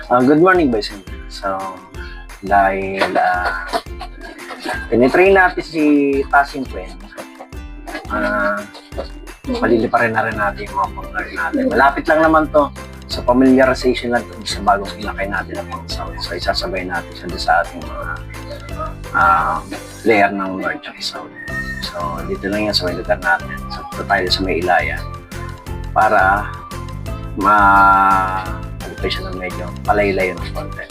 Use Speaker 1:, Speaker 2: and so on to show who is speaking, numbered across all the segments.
Speaker 1: Good morning, boys and girls. So, dahil tinitrain natin si Tasing Queen, paliliparin na rin natin yung mga pang-learn natin. Malapit lang naman to. So, familiarization lang to sa bagong ilakay natin ng pang-sound. So, isasabay natin siya sa ating mga player ng Lord at Sound. So, dito lang yan sa may lugar natin. So, dito tayo sa may Ilaya para siya ng medyo palaylay ng konti.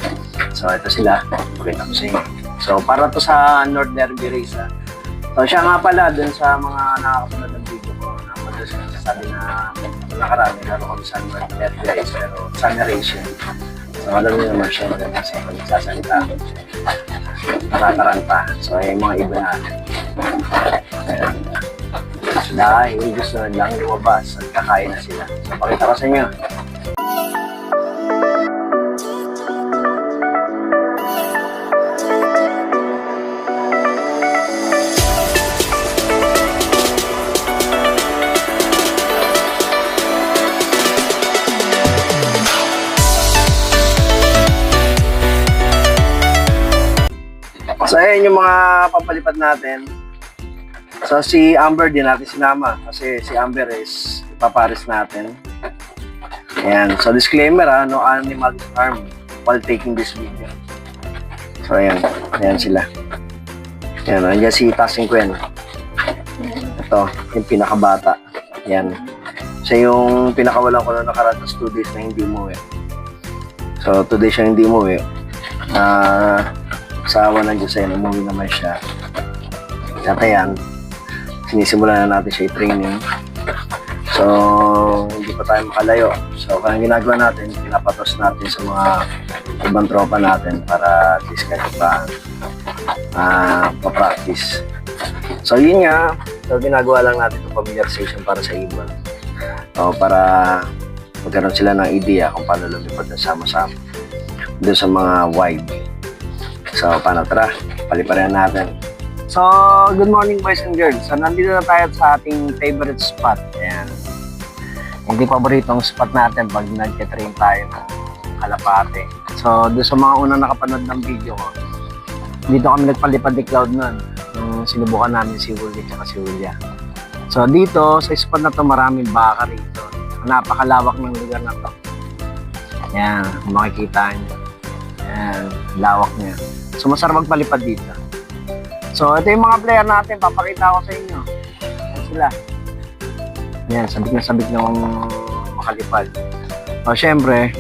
Speaker 1: So, ito sila. Pakita ko sa inyo. So, para to sa North Derby Race. So, siya nga pala dun sa mga nakakapanood ng video ko na madalas nagsasabi na nakarami laro kami sa North Derby Race pero Sunny Race yun. So, alam niyo naman siya maganda sa pagsasalita. Nakakaranta. So, yung mga iba natin. Ayan. Dahil gusto lang lumabas at kakain na sila. So, pakita ko sa inyo. So, ayan yung mga papalipad natin. So, si Amber din natin sinama kasi si Amber is ipaparis natin. Ayan. So, disclaimer no animal harm while taking this video. So, ayan. Ayan sila. Ayan. Ayan si Tasing Queen. Ito, yung pinakabata. Ayan. Siya yung pinakawalan ko na nakaratas 2 days na hindi umuwi. So, 2 days siya hindi umuwi. Sa awa ng Diyos ay umuwi naman siya. At ayan, sinisimulan na natin siya i-training. So, hindi pa tayo makalayo. So, kaya ginagawa natin, pinapatos natin sa mga ibang tropa natin para at least kahit pa-practice. So, yun nga. So, ginagawa lang natin itong familiarization para sa ibon. So, para magkaroon sila ng idea kung paano lumipad na sama-sama doon sa mga wide. So, paano? Tara, paliparan natin. So, good morning boys and girls. So, nandito na tayo sa ating favorite spot. Ayan. Hindi paboritong spot natin pag nag-train tayo ng Kalapate. So, doon sa mga unang nakapanood ng video ko, dito kami nagpalipad ni Cloud nun. Nung sinubukan namin si Willie at si Julia. So, dito, sa spot na to maraming baka rito. Napakalawak ng lugar na to. Ayan, makikita nyo. Ayan, lawak niya. So, masarap magpalipad dito. So, ito yung mga player natin. Papakita ko sa inyo. Ayan sila. Ayan, sabik na makalipad. So, syempre,